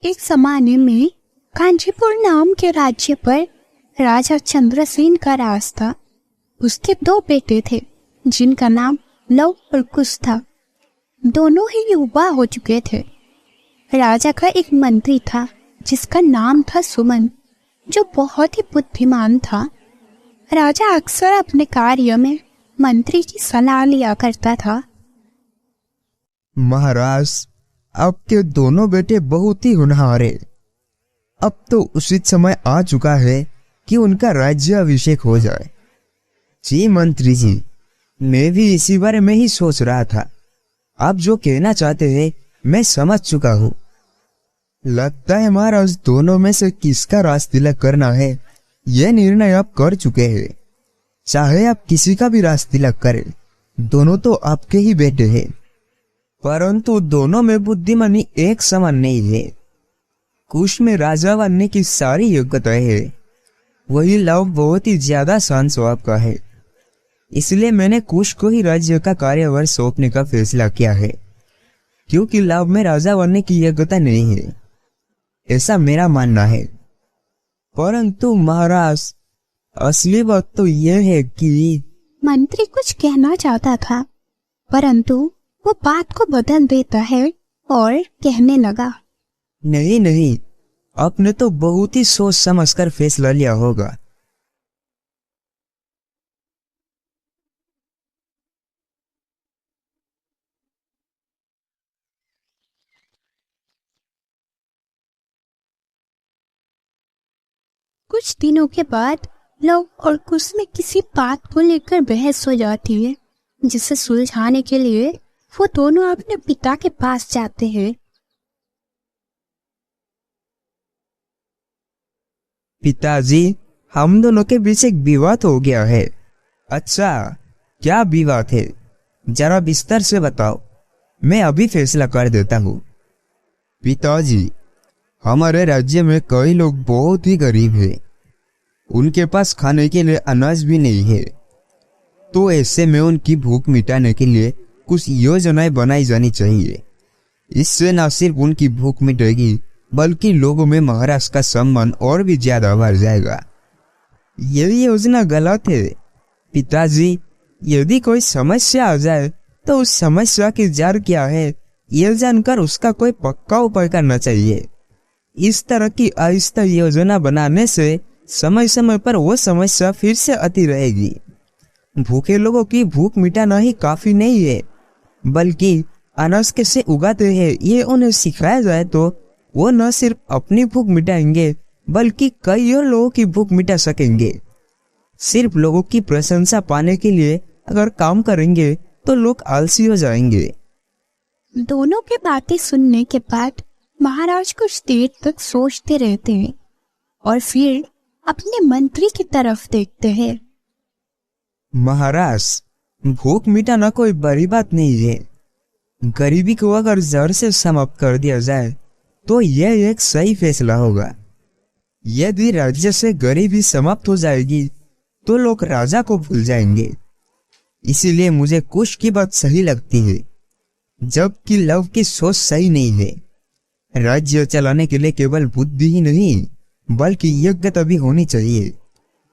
एक जमाने में कांचीपुर नाम के राज्य पर राजा चंद्रसेन का राज था। उसके 2 बेटे थे जिनका नाम लव और कुश था। दोनों ही युवा हो चुके थे। राजा का एक मंत्री था जिसका नाम था सुमन, जो बहुत ही बुद्धिमान था। राजा अक्सर अपने कार्य में मंत्री की सलाह लिया करता था। महाराज, आपके दोनों बेटे बहुत ही होनहार हैं। अब तो उचित समय आ चुका है कि उनका राज्याभिषेक हो जाए। जी मंत्री जी, मैं भी इसी बारे में ही सोच रहा था। आप जो कहना चाहते हैं मैं समझ चुका हूँ। लगता है महाराज दोनों में से किसका राज तिलक करना है यह निर्णय आप कर चुके हैं। चाहे आप किसी का भी राज तिलक करें, दोनों तो आपके ही बेटे हैं। परंतु दोनों में बुद्धिमानी एक समान नहीं है। कुश में राजा बनने की सारी योग्यताएं है, वही लव बहुत ही ज्यादा शांत स्वभाव का है। इसलिए मैंने कुश को ही राज्य का कार्यभार सौंपने का फैसला किया है, क्योंकि लव में राजा बनने की योग्यता नहीं है, ऐसा मेरा मानना है। परंतु महाराज, असली बात तो यह है कि मंत्री कुछ कहना चाहता था, परंतु वो बात को बदल देता है और कहने लगा, नहीं नहीं, आपने तो बहुत ही सोच समझकर फैसला लिया होगा। कुछ दिनों के बाद लव और कुश में किसी बात को लेकर बहस हो जाती है, जिसे सुलझाने के लिए वो दोनों अपने पिता के पास जाते हैं। पिताजी, हम दोनों के बीच एक विवाद हो गया है। अच्छा, क्या विवाद है? जरा विस्तार से बताओ, मैं अभी फैसला कर देता हूँ। पिताजी, हमारे राज्य में कई लोग बहुत ही गरीब हैं। उनके पास खाने के लिए अनाज भी नहीं है। तो ऐसे में उनकी भूख मिटाने के लिए कुछ योजनाएं बनाई जानी चाहिए। इससे न सिर्फ उनकी भूख मिटेगी, बल्कि लोगों में महाराज का सम्मान और भी ज्यादा बढ़ जाएगा। यह योजना गलत है पिताजी। यदि कोई समस्या आ जाए तो उस समस्या की जड़ क्या है यह जानकर उसका कोई पक्का उपाय करना चाहिए। इस तरह की आहिस्ता योजना बनाने से समय समय पर वो समस्या फिर से आती रहेगी। भूखे लोगों की भूख मिटाना ही काफी नहीं है, बल्कि अनाज कैसे उगाते हैं ये उन्हें सिखाया जाए तो वो न सिर्फ अपनी भूख मिटाएंगे, बल्कि कई और लोगों की भूख मिटा सकेंगे। सिर्फ लोगों की प्रशंसा पाने के लिए अगर काम करेंगे तो लोग आलसी हो जाएंगे। दोनों की बातें सुनने के बाद महाराज कुछ देर तक सोचते रहते हैं और फिर अपने मंत्री की तरफ देखते हैं। महाराज, भूख मिटाना कोई बड़ी बात नहीं है। गरीबी को अगर जड़ से समाप्त कर दिया जाए तो यह एक सही फैसला होगा। यदि राज्य से गरीबी समाप्त हो जाएगी तो लोग राजा को भूल जाएंगे। इसीलिए मुझे कुश की बात सही लगती है, जबकि लव की सोच सही नहीं है। राज्य चलाने के लिए केवल बुद्धि ही नहीं, बल्कि योग्यता भी होनी चाहिए,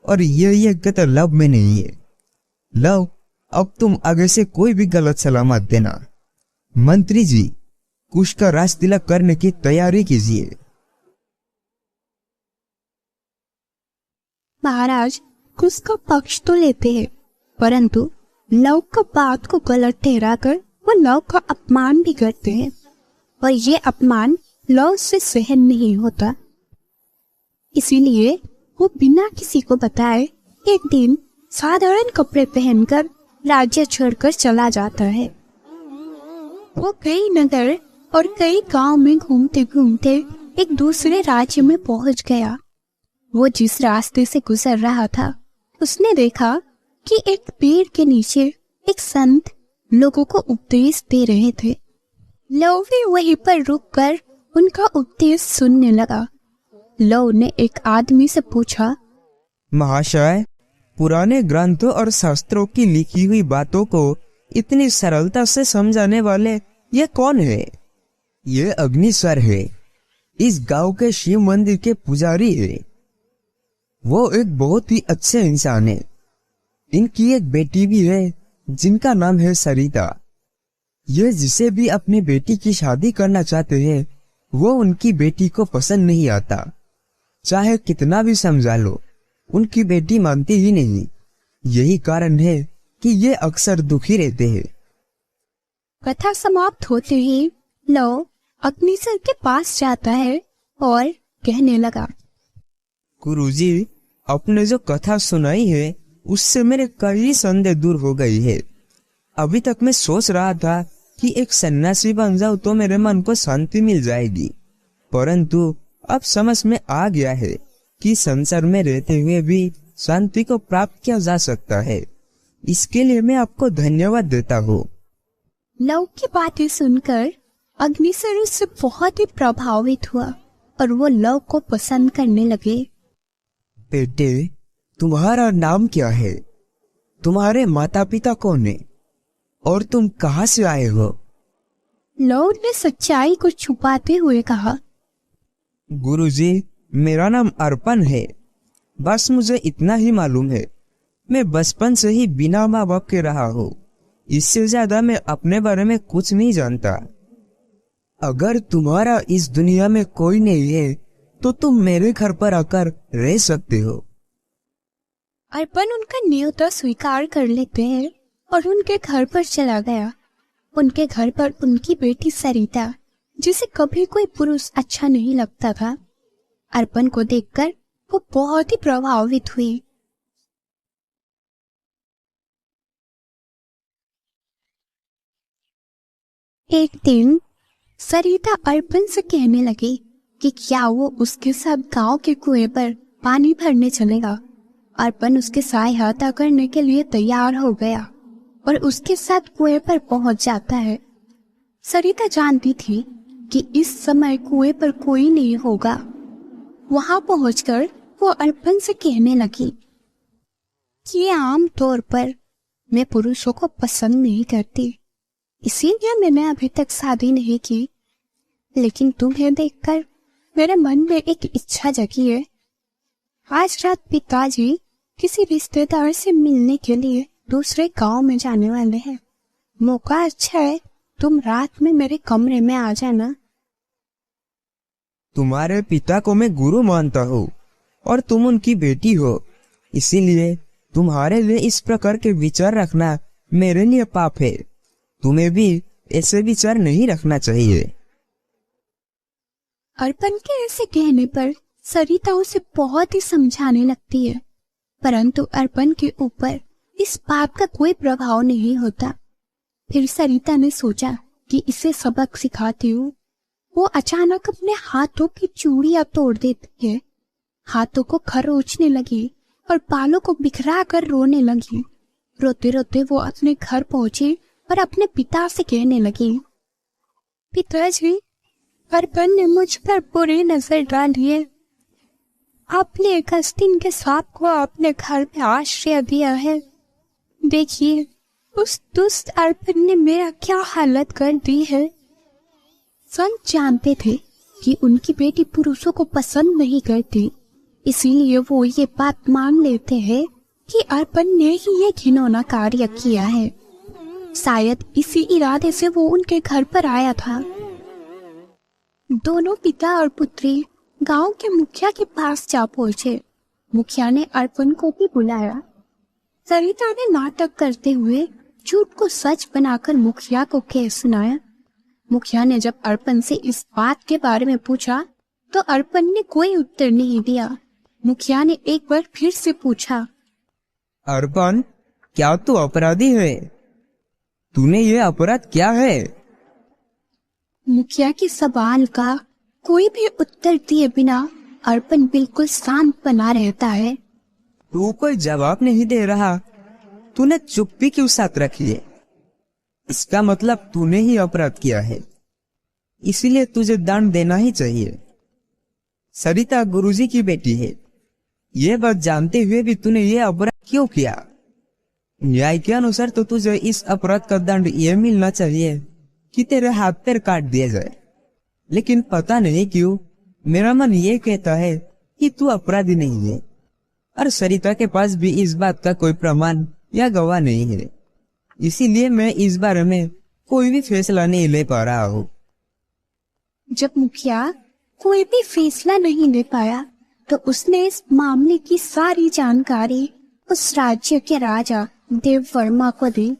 और यह योग्यता लव में नहीं है। लव, अब तुम आगे से कोई भी गलत सलाह मत देना। मंत्री जी, कुश का राज तिलक करने की तैयारी कीजिए। महाराज कुश का पक्ष तो लेते हैं, परंतु लव का बात को गलत ठहराकर वो लव का अपमान भी करते हैं, और ये अपमान लव से सहन नहीं होता। इसीलिए वो बिना किसी को बताए एक दिन साधारण कपड़े पहनकर राज्य छोड़कर चला जाता है। वो कई नगर और कई गांव में घूमते घूमते एक दूसरे राज्य में पहुंच गया। वो जिस रास्ते से गुजर रहा था उसने देखा कि एक पेड़ के नीचे एक संत लोगों को उपदेश दे रहे थे। लव भी वहीं पर रुककर उनका उपदेश सुनने लगा। लव ने एक आदमी से पूछा, महाशय, पुराने ग्रंथों और शास्त्रों की लिखी हुई बातों को इतनी सरलता से समझाने वाले ये कौन है? ये अग्निस्वर है। इस गांव के शिव मंदिर के पुजारी है। वो एक बहुत ही अच्छे इंसान है। इनकी एक बेटी भी है जिनका नाम है सरिता। ये जिसे भी अपनी बेटी की शादी करना चाहते हैं वो उनकी बेटी को पसंद नहीं आता। चाहे कितना भी समझा लो उनकी बेटी मानती ही नहीं। यही कारण है कि ये अक्सर दुखी रहते हैं। कथा समाप्त होते ही लव अग्निसर के पास जाता है और कहने लगा, गुरुजी, आपने जो कथा सुनाई है उससे मेरे कई संदेह दूर हो गई है। अभी तक मैं सोच रहा था कि एक सन्यासी बन जाऊं तो मेरे मन को शांति मिल जाएगी, परंतु अब समझ में आ गया है कि संसार में रहते हुए भी शांति को प्राप्त किया जा सकता है। इसके लिए मैं आपको धन्यवाद देता हूँ। लव की बातें सुनकर अग्निसर उससे बहुत ही प्रभावित हुआ और वो लव को पसंद करने लगे। बेटे, तुम्हारा नाम क्या है? तुम्हारे माता पिता कौन है और तुम कहाँ से आए हो? लव ने सच्चाई को छुपाते हुए कहा, गुरुजी, मेरा नाम अर्पण है। बस मुझे इतना ही मालूम है। मैं बचपन से ही बिना माँ बाप के रहा हूँ। इससे ज्यादा मैं अपने बारे में कुछ नहीं जानता। अगर तुम्हारा इस दुनिया में कोई नहीं है तो तुम मेरे घर पर आकर रह सकते हो। अर्पण उनका न्योता स्वीकार कर लेते हैं और उनके घर पर चला गया। उनके घर पर उनकी बेटी सरिता, जिसे कभी कोई पुरुष अच्छा नहीं लगता था, अर्पण को देखकर वो बहुत ही प्रभावित हुई। एक दिन सरिता अर्पण से कहने लगी कि क्या वो उसके साथ गांव के कुएं पर पानी भरने चलेगा। अर्पण उसके सहायता करने के लिए तैयार हो गया और उसके साथ कुएं पर पहुंच जाता है। सरिता जानती थी कि इस समय कुएं पर कोई नहीं होगा। वहां पहुंचकर वो अर्पण से कहने लगी कि आम तौर पर मैं पुरुषों को पसंद नहीं करती, इसीलिए मैंने अभी तक शादी नहीं की। लेकिन तुम्हें देखकर मेरे मन में एक इच्छा जगी है। आज रात पिताजी किसी रिश्तेदार से मिलने के लिए दूसरे गांव में जाने वाले हैं। मौका अच्छा है, तुम रात में मेरे कमरे में आ जाना। तुम्हारे पिता को मैं गुरु मानता हूँ और तुम उनकी बेटी हो, इसीलिए तुम्हारे लिए इस प्रकार के विचार रखना मेरे लिए पाप है। तुम्हें भी ऐसे विचार नहीं रखना चाहिए। अर्पण के ऐसे कहने पर सरिता उसे बहुत ही समझाने लगती है, परंतु अर्पण के ऊपर इस बात का कोई प्रभाव नहीं होता। फिर सरिता ने सोचा कि इसे सबक सिखाती हूँ। वो अचानक अपने हाथों की चूड़ियां तोड़ देती है, हाथों को खरोचने लगी और बालों को बिखरा कर रोने लगी। रोते रोते वो अपने घर पहुंची और अपने पिता से कहने लगी, पिताजी, अर्पण ने मुझ पर बुरी नजर डाली है। आपने एक आस्तीन के सांप को अपने घर में आश्रय दिया है। देखिए, उस दुष्ट अर्पण ने मेरा क्या हालत कर दी है। संत जानते थे कि उनकी बेटी पुरुषों को पसंद नहीं करती, इसीलिए वो ये बात मान लेते हैं कि अर्पण ने ही ये घिनौना कार्य किया है। शायद इसी इरादे से वो उनके घर पर आया था। दोनों पिता और पुत्री गांव के मुखिया के पास जा पहुंचे। मुखिया ने अर्पण को भी बुलाया। सरिता ने नाटक करते हुए झूठ को सच बनाकर मुखिया को कह सुनाया। मुखिया ने जब अर्पण से इस बात के बारे में पूछा तो अर्पण ने कोई उत्तर नहीं दिया। मुखिया ने एक बार फिर से पूछा, अर्पण, क्या तू अपराधी है? तूने ये अपराध क्या है? मुखिया के सवाल का कोई भी उत्तर दिए बिना अर्पण बिल्कुल शांत बना रहता है। तू कोई जवाब नहीं दे रहा, तूने चुप्पी क्यों साथ रखी है? इसका मतलब तूने ही अपराध किया है, इसीलिए तुझे दंड देना ही चाहिए। सरिता गुरुजी की बेटी है, ये बात जानते हुए भी तूने ये अपराध क्यों किया? न्याय के अनुसार तो तुझे इस अपराध का दंड ये मिलना चाहिए कि तेरे हाथ पैर काट दिए जाए, लेकिन पता नहीं क्यों मेरा मन ये कहता है कि तू अपराधी नहीं है, और सरिता के पास भी इस बात का कोई प्रमाण या गवाह नहीं है। इसीलिए मैं इस बारे में कोई भी फैसला नहीं ले पा रहा हूँ। जब मुखिया कोई भी फैसला नहीं ले पाया तो उसने इस मामले की सारी जानकारी उस राज्य के राजा देव वर्मा को दी।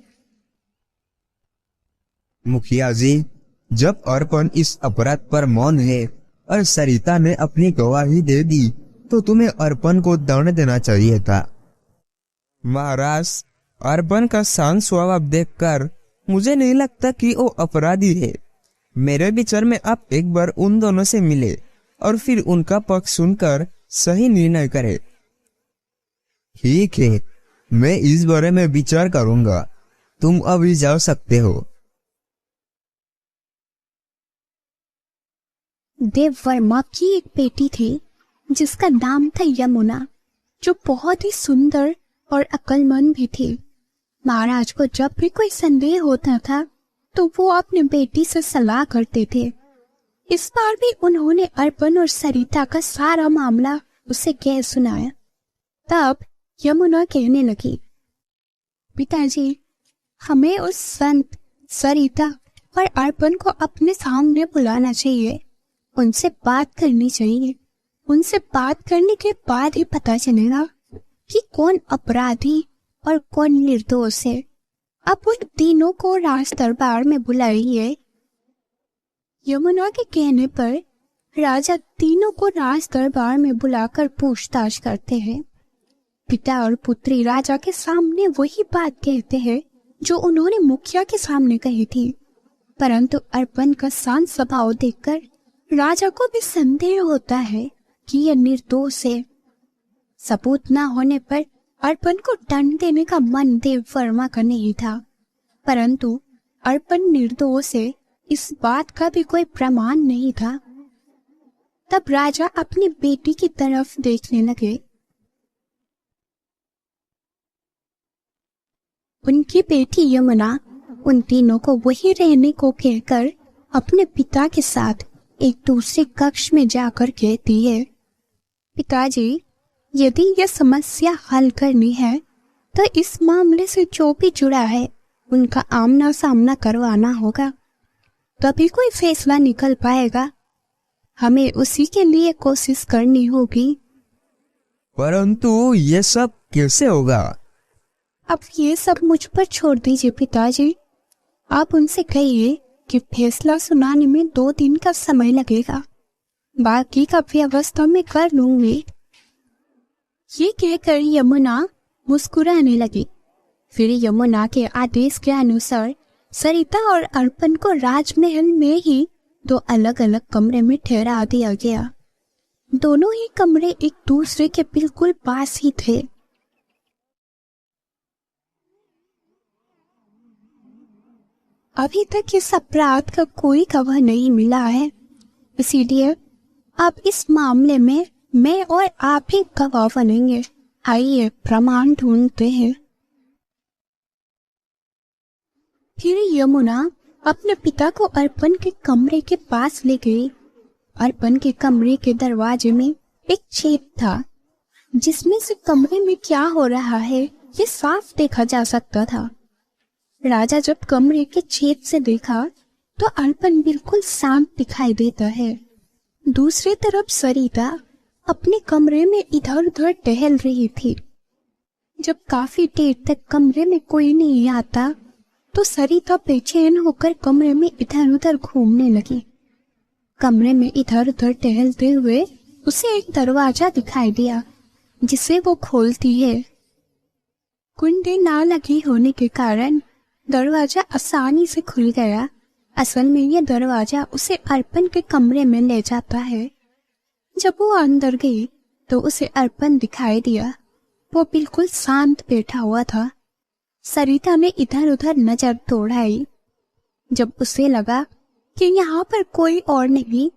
मुखिया जी, जब अर्पण इस अपराध पर मौन है और सरिता ने अपनी गवाही दे दी, तो तुम्हें अर्पण को दंड देना चाहिए था। महाराज, अर्पण का शांत स्वभाव देखकर मुझे नहीं लगता कि वो अपराधी है। मेरे विचार में आप एक बार उन दोनों से मिले और फिर उनका पक्ष सुनकर सही निर्णय करें। ठीक है, मैं इस बारे में विचार करूंगा। तुम अभी जा सकते हो। देव वर्मा की एक बेटी थी जिसका नाम था यमुना, जो बहुत ही सुंदर और अक्लमंद भी थी। महाराज को जब भी कोई संदेह होता था तो वो अपने बेटी से सलाह करते थे। इस बार भी उन्होंने अर्पण और सरिता का सारा मामला उसे कह सुनाया। तब यमुना कहने लगी, पिताजी, हमें उस संत, सरिता और अर्पण को अपने सामने बुलाना चाहिए। उनसे बात करनी चाहिए। उनसे बात करने के बाद ही पता चलेगा कि कौन अपराधी और कौन निर्दोष है। अब उन तीनों को राज दरबार में बुलाइए। यमुना के कहने पर राजा तीनों को राज दरबार में बुलाकर पूछताछ करते हैं। पिता और पुत्री राजा के सामने वही बात कहते हैं जो उन्होंने मुखिया के सामने कही थी, परंतु अर्पण का शांत स्वभाव देखकर राजा को भी संदेह होता है कि यह निर्दोष है। सबूत न होने पर अर्पण को दंड देने का मन देव वर्मा का नहीं था, परंतु अर्पण निर्दोष है इस बात का भी कोई प्रमाण नहीं था। तब राजा अपनी बेटी की तरफ देखने लगे। उनकी बेटी यमुना उन तीनों को वहीं रहने को कहकर अपने पिता के साथ एक दूसरे कक्ष में जाकर कहती है, पिताजी, यदि यह समस्या हल करनी है तो इस मामले से जो भी जुड़ा है उनका आमना सामना करवाना होगा, तभी कोई फैसला निकल पाएगा। हमें उसी के लिए कोशिश करनी होगी। परंतु ये सब कैसे होगा? अब ये सब मुझ पर छोड़ दीजिए पिताजी। आप उनसे कहिए कि फैसला सुनाने में 2 दिन का समय लगेगा, बाकी का व्यवस्था मैं कर लूंगी। ये कहकर यमुना मुस्कुराने लगी। फिर यमुना के आदेश के अनुसार सरिता और अर्पण को राजमहल में ही 2 अलग अलग कमरे में ठहरा दिया गया। दोनों ही कमरे एक दूसरे के बिल्कुल पास ही थे। अभी तक इस अपराध का कोई गवाह नहीं मिला है, इसीलिए अब इस मामले में मैं और आप ही गवाह बनेंगे। आइए प्रमाण ढूंढते हैं। फिर यमुना अपने पिता को अर्पण के कमरे के पास ले गई। अर्पण के कमरे के दरवाजे में एक छेद था, जिसमें से कमरे में क्या हो रहा है ये साफ देखा जा सकता था। राजा जब कमरे के छेद से देखा तो अर्पण बिल्कुल शांत दिखाई देता है। दूसरी तरफ सरिता अपने कमरे में इधर उधर टहल रही थी। जब काफी देर तक कमरे में कोई नहीं आता तो सरिता बेचैन होकर कमरे में इधर उधर घूमने लगी। कमरे में इधर उधर टहलते हुए उसे एक दरवाजा दिखाई दिया, जिसे वो खोलती है। कुंडी ना लगी होने के कारण दरवाजा आसानी से खुल गया। असल में यह दरवाजा उसे अर्पण के कमरे में ले जाता है। जब वो अंदर गई तो उसे अर्पण दिखाई दिया। वो बिल्कुल शांत बैठा हुआ था। सरिता ने इधर उधर नजर दौड़ाई। जब उसे लगा कि यहाँ पर कोई और नहीं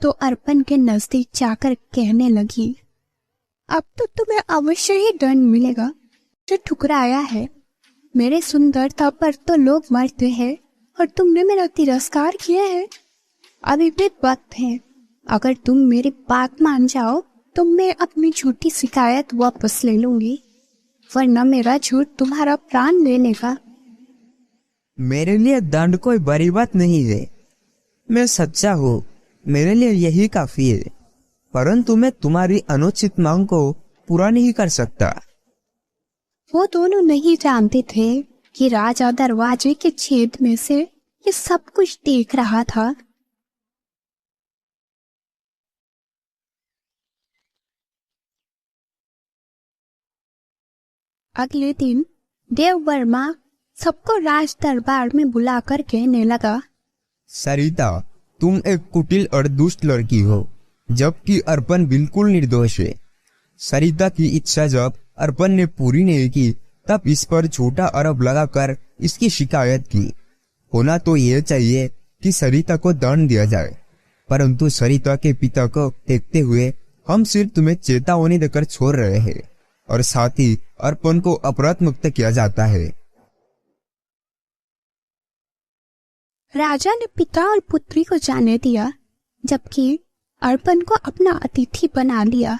तो अर्पण के नजदीक जाकर कहने लगी, अब तो तुम्हें अवश्य ही दंड मिलेगा जो ठुकराया है। मेरे सुंदरता पर तो लोग मरते हैं और तुमने मेरा तिरस्कार किया है। अभी भी वक्त है, अगर तुम मेरी बात मान जाओ तो मैं अपनी झूठी शिकायत वापस ले लूंगी, वरना मेरा झूठ तुम्हारा प्राण ले लेगा। मेरे लिए दंड कोई बड़ी बात नहीं है। मैं सच्चा हूँ, मेरे लिए यही काफी है। परंतु मैं तुम्हारी अनुचित मांग को पूरा नहीं कर सकता। वो दोनों नहीं जानते थे कि राजा दरवाजे के छेद में से ये सब कुछ देख रहा था। अगले दिन देव वर्मा सबको राज दरबार में बुलाकर कहने लगा, सरिता, तुम एक कुटिल और दुष्ट लड़की हो, जबकि अर्पण बिल्कुल निर्दोष है। सरिता की इच्छा जब अर्पण ने पूरी नहीं की, तब इस पर झूठा आरोप लगाकर इसकी शिकायत की। होना तो यह चाहिए कि सरिता को दंड दिया जाए, परंतु सरिता के पिता को देखते हुए हम सिर्फ तुम्हें चेतावनी देकर छोड़ रहे हैं, और साथ ही अर्पण को अपराध मुक्त किया जाता है। राजा ने पिता और पुत्री को जाने दिया, जबकि अर्पण को अपना अतिथि बना लिया।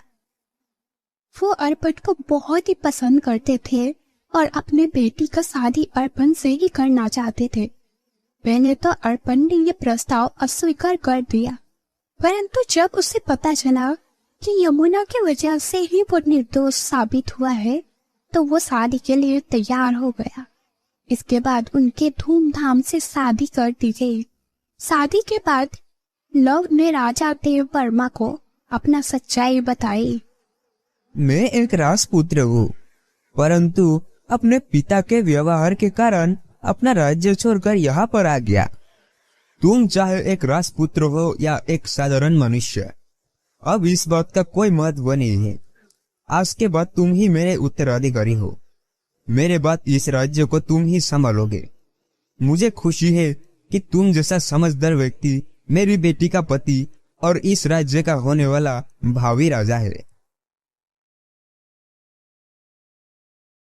वो अर्पण को बहुत ही पसंद करते थे और अपने बेटी का शादी अर्पण से ही करना चाहते थे। पहले तो अर्पण ने यह प्रस्ताव अस्वीकार कर दिया, परंतु जब उसे पता चला कि यमुना की वजह से ही वो निर्दोष साबित हुआ है, तो वो शादी के लिए तैयार हो गया। इसके बाद उनके धूमधाम से शादी कर दी गई। शादी के बाद लव ने राजा देव वर्मा को अपना सच्चाई बताई। मैं एक राजपुत्र हूँ, परंतु अपने पिता के व्यवहार के कारण अपना राज्य छोड़कर यहाँ पर आ गया। तुम चाहे एक राजपुत्र हो या एक साधारण मनुष्य, अब इस बात का कोई महत्व नहीं है। आज के बाद तुम ही मेरे उत्तराधिकारी हो। मेरे बाद इस राज्य को तुम ही संभालोगे। मुझे खुशी है कि तुम जैसा समझदार व्यक्ति मेरी बेटी का पति और इस राज्य का होने वाला भावी राजा है।